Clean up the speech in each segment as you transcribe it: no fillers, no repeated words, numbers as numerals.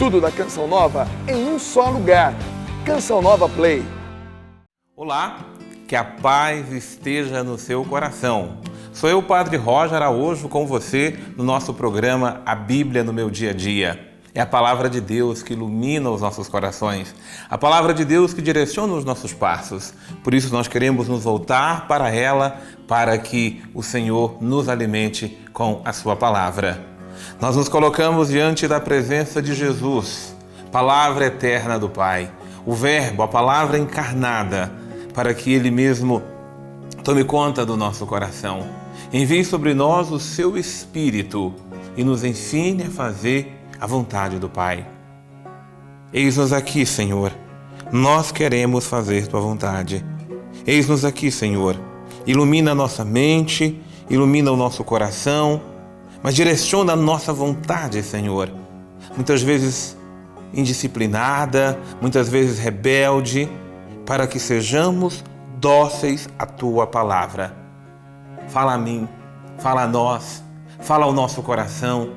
Tudo da Canção Nova em um só lugar. Canção Nova Play. Olá, que a paz esteja no seu coração. Sou eu, Padre Roger Araújo, com você no nosso programa A Bíblia no Meu Dia a Dia. É a palavra de Deus que ilumina os nossos corações, a palavra de Deus que direciona os nossos passos. Por isso nós queremos nos voltar para ela, para que o Senhor nos alimente com a sua palavra. Nós nos colocamos diante da presença de Jesus, palavra eterna do Pai, o Verbo, a palavra encarnada, para que Ele mesmo tome conta do nosso coração. Envie sobre nós o seu Espírito e nos ensine a fazer a vontade do Pai. Eis-nos aqui, Senhor. Nós queremos fazer Tua vontade. Eis-nos aqui, Senhor. Ilumina a nossa mente, ilumina o nosso coração, mas direciona a nossa vontade, Senhor. Muitas vezes indisciplinada, muitas vezes rebelde, para que sejamos dóceis à Tua palavra. Fala a mim, fala a nós, fala ao nosso coração,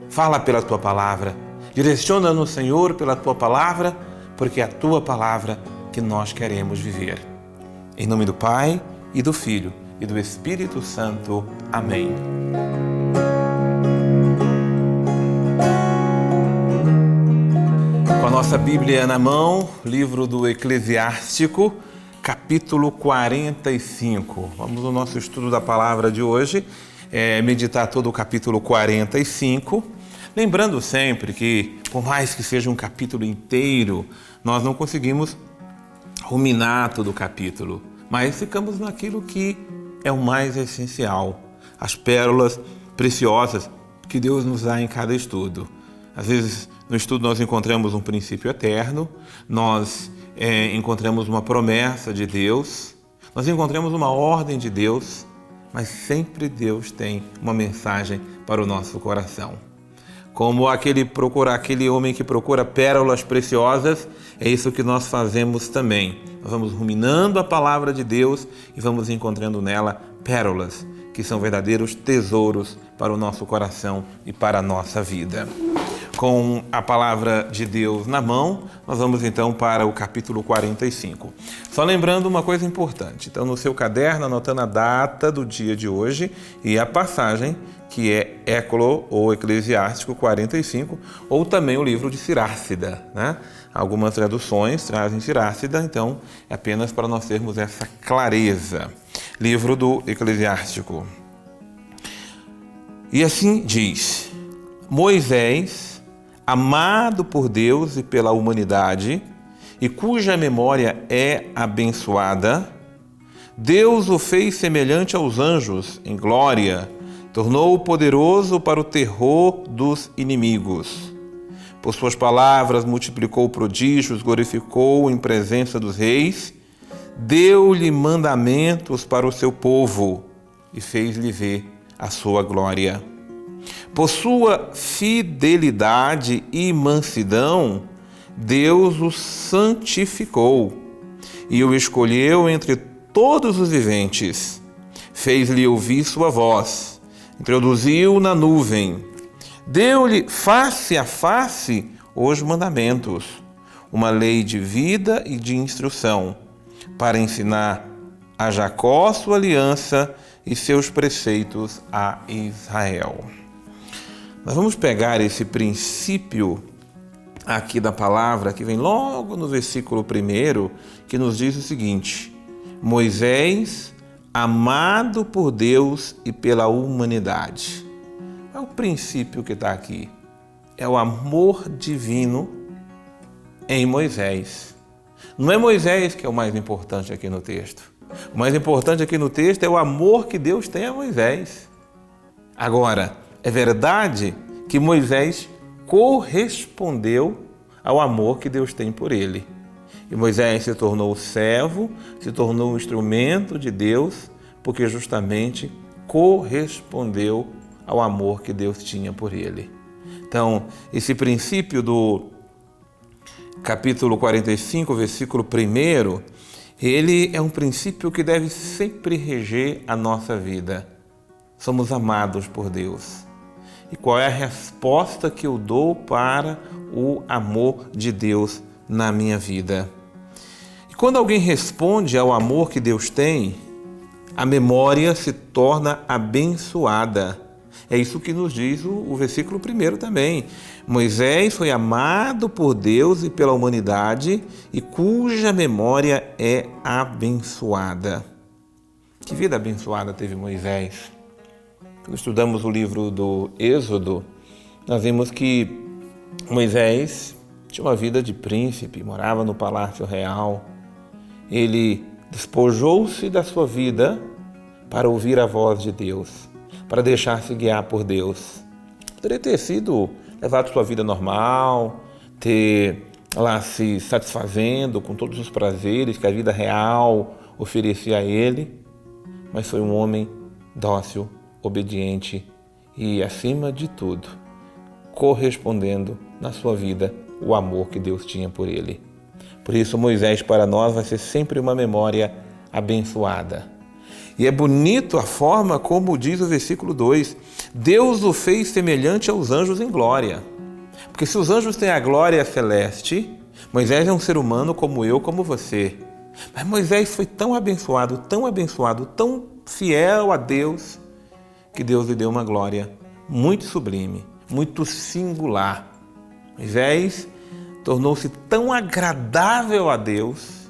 fala pela Tua palavra. Direciona-nos, Senhor, pela Tua palavra, porque é a Tua palavra que nós queremos viver. Em nome do Pai, e do Filho, e do Espírito Santo. Amém. Com a nossa Bíblia na mão, livro do Eclesiástico, capítulo 45. Vamos no nosso estudo da palavra de hoje, meditar todo o capítulo 45. Lembrando sempre que, por mais que seja um capítulo inteiro, nós não conseguimos ruminar todo o capítulo, mas ficamos naquilo que é o mais essencial, as pérolas preciosas que Deus nos dá em cada estudo. Às vezes, no estudo nós encontramos um princípio eterno, nós encontramos uma promessa de Deus, nós encontramos uma ordem de Deus, mas sempre Deus tem uma mensagem para o nosso coração. Como aquele homem que procura pérolas preciosas, é isso que nós fazemos também. Nós vamos ruminando a palavra de Deus e vamos encontrando nela pérolas, que são verdadeiros tesouros para o nosso coração e para a nossa vida. Com a palavra de Deus na mão, nós vamos então para o capítulo 45. Só lembrando uma coisa importante. Então, no seu caderno, anotando a data do dia de hoje e a passagem, que é Éclo ou Eclesiástico 45, ou também o livro de Sirácida, né? Algumas traduções trazem Sirácida, então é apenas para nós termos essa clareza. Livro do Eclesiástico. E assim diz: Moisés, amado por Deus e pela humanidade, e cuja memória é abençoada, Deus o fez semelhante aos anjos em glória, tornou-o poderoso para o terror dos inimigos. Por suas palavras multiplicou prodígios, glorificou em presença dos reis, deu-lhe mandamentos para o seu povo e fez-lhe ver a sua glória. Por sua fidelidade e mansidão, Deus o santificou e o escolheu entre todos os viventes. Fez-lhe ouvir sua voz, introduziu na nuvem, deu-lhe face a face os mandamentos, uma lei de vida e de instrução, para ensinar a Jacó sua aliança e seus preceitos a Israel. Nós vamos pegar esse princípio aqui da palavra, que vem logo no versículo 1, que nos diz o seguinte: Moisés, amado por Deus e pela humanidade. É o princípio que está aqui. É o amor divino em Moisés. Não é Moisés que é o mais importante aqui no texto. O mais importante aqui no texto é o amor que Deus tem a Moisés. Agora, é verdade que Moisés correspondeu ao amor que Deus tem por ele. E Moisés se tornou servo, se tornou um instrumento de Deus, porque justamente correspondeu ao amor que Deus tinha por ele. Então, esse princípio do capítulo 45, versículo 1, ele é um princípio que deve sempre reger a nossa vida. Somos amados por Deus. e qual é a resposta que eu dou para o amor de Deus na minha vida. E quando alguém responde ao amor que Deus tem, a memória se torna abençoada. É isso que nos diz o versículo 1 também. Moisés foi amado por Deus e pela humanidade, e cuja memória é abençoada. Que vida abençoada teve Moisés? Quando estudamos o livro do Êxodo, nós vimos que Moisés tinha uma vida de príncipe, morava no palácio real. Ele despojou-se da sua vida para ouvir a voz de Deus, para deixar-se guiar por Deus. Poderia ter sido levado sua vida normal, ter lá se satisfazendo com todos os prazeres que a vida real oferecia a ele, mas foi um homem dócil, obediente e, acima de tudo, correspondendo na sua vida o amor que Deus tinha por ele. Por isso, Moisés para nós vai ser sempre uma memória abençoada. E é bonito a forma como diz o versículo 2, Deus o fez semelhante aos anjos em glória. Porque se os anjos têm a glória celeste, Moisés é um ser humano como eu, como você. Mas Moisés foi tão abençoado, tão fiel a Deus, que Deus lhe deu uma glória muito sublime, muito singular. Moisés tornou-se tão agradável a Deus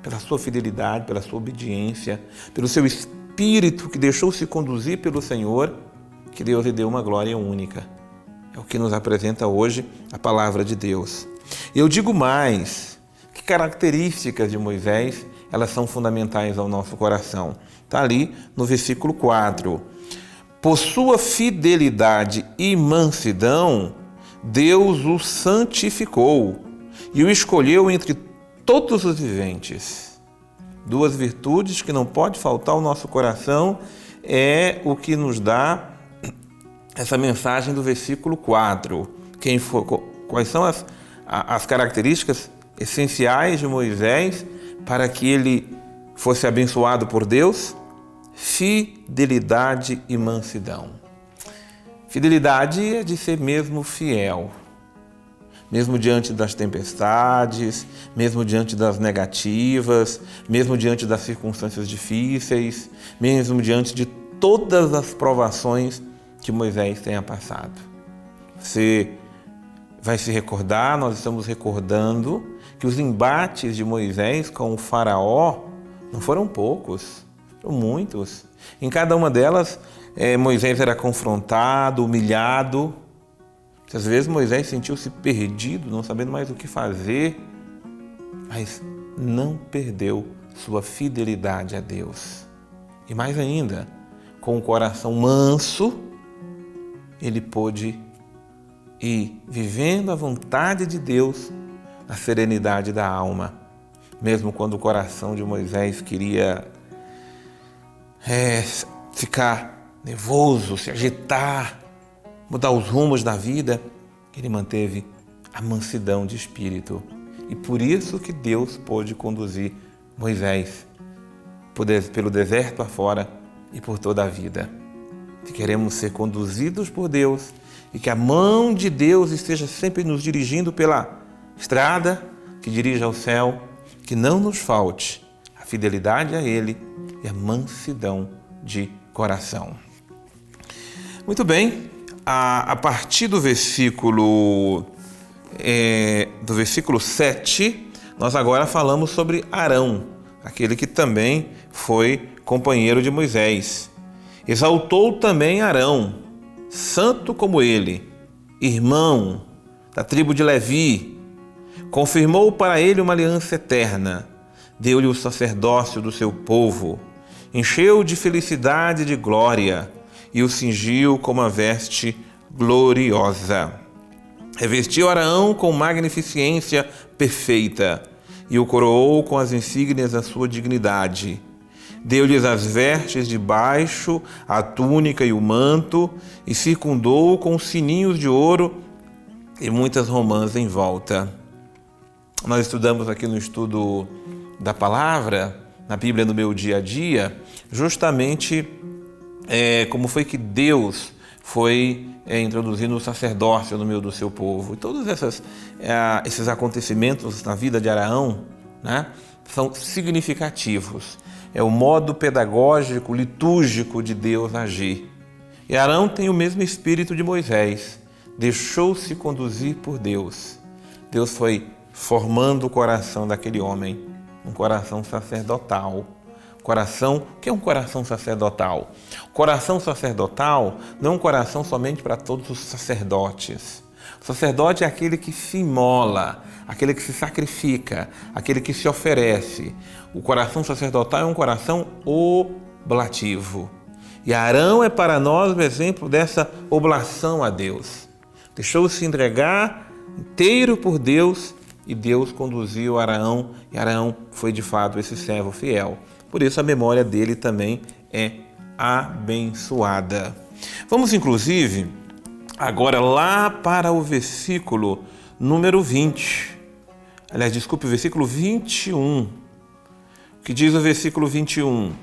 pela sua fidelidade, pela sua obediência, pelo seu espírito que deixou-se conduzir pelo Senhor, que Deus lhe deu uma glória única. É o que nos apresenta hoje a palavra de Deus. Eu digo mais, que características de Moisés, elas são fundamentais ao nosso coração. Está ali no versículo 4. Por sua fidelidade e mansidão, Deus o santificou e o escolheu entre todos os viventes. Duas virtudes que não pode faltar ao nosso coração é o que nos dá essa mensagem do versículo 4. Quais são as características essenciais de Moisés para que ele fosse abençoado por Deus? Fidelidade e mansidão. Fidelidade é de ser mesmo fiel, mesmo diante das tempestades, mesmo diante das negativas, mesmo diante das circunstâncias difíceis, mesmo diante de todas as provações que Moisés tenha passado. Você vai se recordar, nós estamos recordando que os embates de Moisés com o faraó não foram poucos, foram muitos. Em cada uma delas, Moisés era confrontado, humilhado. Às vezes Moisés sentiu-se perdido, não sabendo mais o que fazer, mas não perdeu sua fidelidade a Deus. E mais ainda, com o coração manso, ele pôde ir vivendo a vontade de Deus na serenidade da alma. Mesmo quando o coração de Moisés queria ficar nervoso, se agitar, mudar os rumos da vida, ele manteve a mansidão de espírito. E por isso que Deus pôde conduzir Moisés pelo deserto afora e por toda a vida. Se queremos ser conduzidos por Deus e que a mão de Deus esteja sempre nos dirigindo pela estrada que dirige ao céu, que não nos falte a fidelidade a Ele e a mansidão de coração. Muito bem, a partir do versículo 7, nós agora falamos sobre Arão, aquele que também foi companheiro de Moisés. Exaltou também Arão, santo como ele, irmão da tribo de Levi, confirmou para ele uma aliança eterna, deu-lhe o sacerdócio do seu povo, encheu de felicidade e de glória e o cingiu com uma veste gloriosa. Revestiu Arão com magnificência perfeita e o coroou com as insígnias da sua dignidade. Deu-lhes as vestes de baixo, a túnica e o manto, e circundou com sininhos de ouro e muitas romãs em volta. Nós estudamos aqui no estudo da palavra, na Bíblia no meu dia a dia, justamente como foi que Deus foi introduzindo o sacerdócio no meio do seu povo. E todos esses acontecimentos na vida de Arão, né, são significativos. É o modo pedagógico, litúrgico de Deus agir. E Arão tem o mesmo espírito de Moisés. Deixou-se conduzir por Deus. Deus foi formando o coração daquele homem, um coração sacerdotal. O que é um coração sacerdotal? O coração sacerdotal não é um coração somente para todos os sacerdotes. O sacerdote é aquele que se imola, aquele que se sacrifica, aquele que se oferece. O coração sacerdotal é um coração oblativo. E Arão é para nós o exemplo dessa oblação a Deus. Deixou-se entregar inteiro por Deus e Deus conduziu Arão e Arão foi de fato esse servo fiel. Por isso a memória dele também é abençoada. Vamos inclusive agora lá para o versículo número 20. Aliás, desculpe, o versículo 21. Que diz o versículo 21: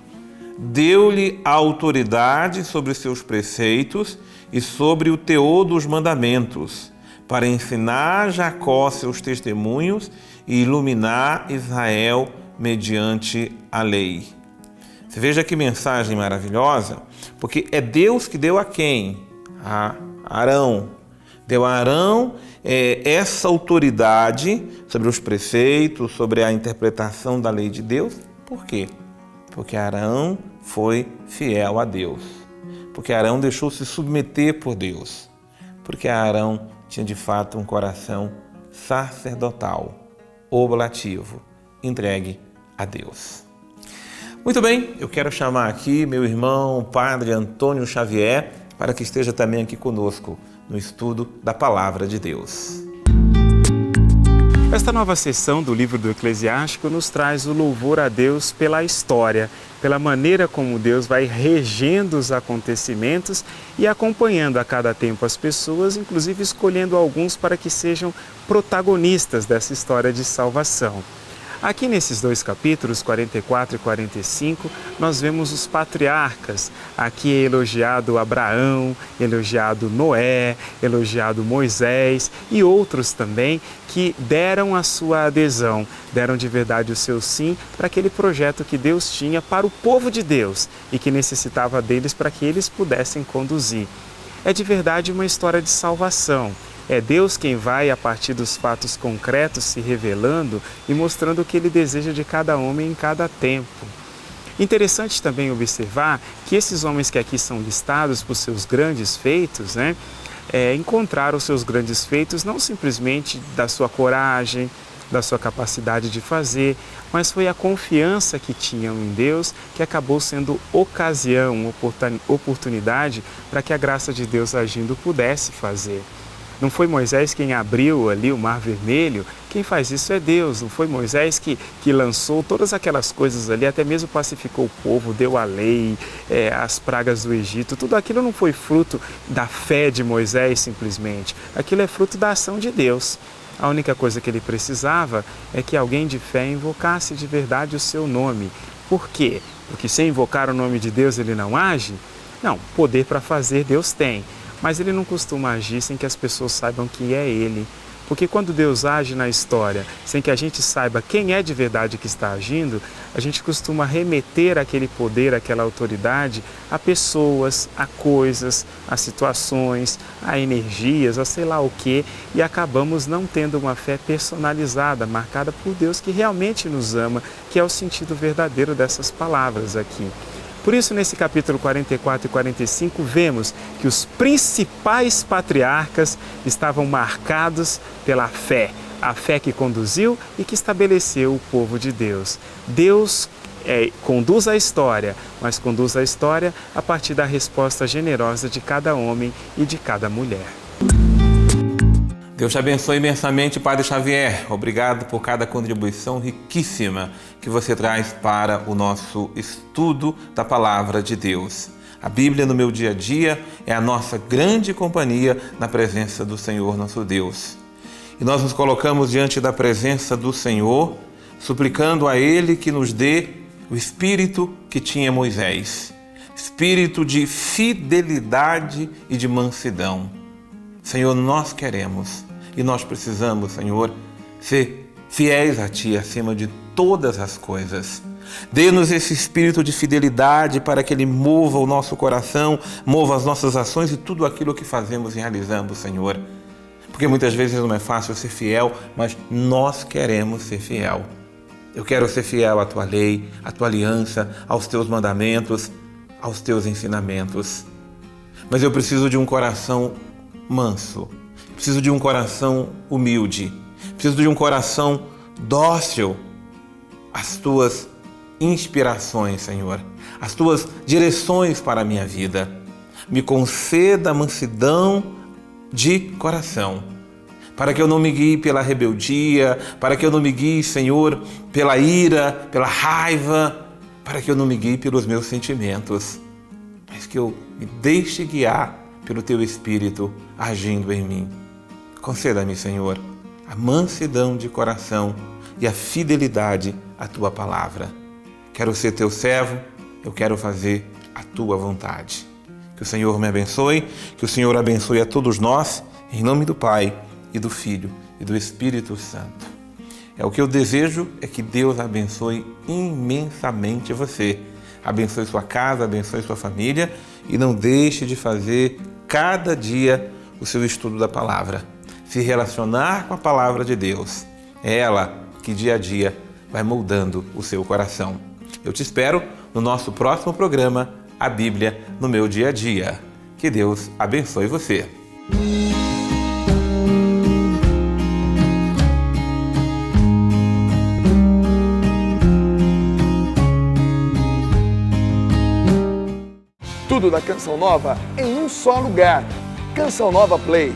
deu-lhe autoridade sobre seus preceitos e sobre o teor dos mandamentos, para ensinar Jacó seus testemunhos e iluminar Israel mediante a lei. Você veja que mensagem maravilhosa, porque é Deus que deu a quem? A Arão. Deu a Arão essa autoridade sobre os preceitos, sobre a interpretação da lei de Deus. Por quê? Porque Arão foi fiel a Deus. Porque Arão deixou-se submeter por Deus. Porque Arão tinha de fato um coração sacerdotal, oblativo, entregue a Deus. Muito bem, eu quero chamar aqui meu irmão Padre Antônio Xavier para que esteja também aqui conosco no estudo da Palavra de Deus. Esta nova sessão do livro do Eclesiástico nos traz o louvor a Deus pela história, pela maneira como Deus vai regendo os acontecimentos e acompanhando a cada tempo as pessoas, inclusive escolhendo alguns para que sejam protagonistas dessa história de salvação. Aqui nesses dois capítulos, 44 e 45, nós vemos os patriarcas. Aqui é elogiado Abraão, elogiado Noé, elogiado Moisés e outros também que deram a sua adesão, deram de verdade o seu sim para aquele projeto que Deus tinha para o povo de Deus e que necessitava deles para que eles pudessem conduzir. É de verdade uma história de salvação. É Deus quem vai, a partir dos fatos concretos, se revelando e mostrando o que Ele deseja de cada homem em cada tempo. Interessante também observar que esses homens que aqui são listados por seus grandes feitos, encontraram os seus grandes feitos não simplesmente da sua coragem, da sua capacidade de fazer, mas foi a confiança que tinham em Deus que acabou sendo ocasião, oportunidade para que a graça de Deus agindo pudesse fazer. Não foi Moisés quem abriu ali o Mar Vermelho, quem faz isso é Deus. Não foi Moisés que lançou todas aquelas coisas ali, até mesmo pacificou o povo, deu a lei, as pragas do Egito. Tudo aquilo não foi fruto da fé de Moisés simplesmente. Aquilo é fruto da ação de Deus. A única coisa que ele precisava é que alguém de fé invocasse de verdade o seu nome. Por quê? Porque sem invocar o nome de Deus ele não age? Não, poder para fazer Deus tem. Mas ele não costuma agir sem que as pessoas saibam que é ele. Porque quando Deus age na história, sem que a gente saiba quem é de verdade que está agindo, a gente costuma remeter aquele poder, aquela autoridade a pessoas, a coisas, a situações, a energias, a sei lá o quê, e acabamos não tendo uma fé personalizada, marcada por Deus que realmente nos ama, que é o sentido verdadeiro dessas palavras aqui. Por isso, nesse capítulo 44 e 45, vemos que os principais patriarcas estavam marcados pela fé, a fé que conduziu e que estabeleceu o povo de Deus. Deus conduz a história, mas conduz a história a partir da resposta generosa de cada homem e de cada mulher. Deus te abençoe imensamente, Padre Xavier. Obrigado por cada contribuição riquíssima que você traz para o nosso estudo da Palavra de Deus. A Bíblia no meu dia a dia é a nossa grande companhia na presença do Senhor nosso Deus. E nós nos colocamos diante da presença do Senhor, suplicando a Ele que nos dê o Espírito que tinha Moisés. espírito de fidelidade e de mansidão. Senhor, nós queremos e nós precisamos, Senhor, ser fiéis a Ti acima de todas as coisas. Dê-nos esse espírito de fidelidade para que ele mova o nosso coração, mova as nossas ações e tudo aquilo que fazemos e realizamos, Senhor. Porque muitas vezes não é fácil ser fiel, mas nós queremos ser fiel. Eu quero ser fiel à Tua lei, à Tua aliança, aos Teus mandamentos, aos Teus ensinamentos. Mas eu preciso de um coração manso, preciso de um coração humilde, preciso de um coração dócil às Tuas inspirações, Senhor, as Tuas direções para a minha vida. Me conceda a mansidão de coração, para que eu não me guie pela rebeldia, para que eu não me guie, Senhor, pela ira, pela raiva, para que eu não me guie pelos meus sentimentos, mas que eu me deixe guiar pelo Teu Espírito agindo em mim. Conceda-me, Senhor, a mansidão de coração e a fidelidade à Tua palavra. Quero ser Teu servo, eu quero fazer a Tua vontade. Que o Senhor me abençoe, que o Senhor abençoe a todos nós, em nome do Pai, e do Filho, e do Espírito Santo. O que eu desejo é que Deus abençoe imensamente você. Abençoe sua casa, abençoe sua família e não deixe de fazer cada dia o seu estudo da palavra. Se relacionar com a palavra de Deus. É ela que dia a dia vai moldando o seu coração. Eu te espero no nosso próximo programa, A Bíblia no Meu Dia a Dia. Que Deus abençoe você. Tudo da Canção Nova em um só lugar. Canção Nova Play.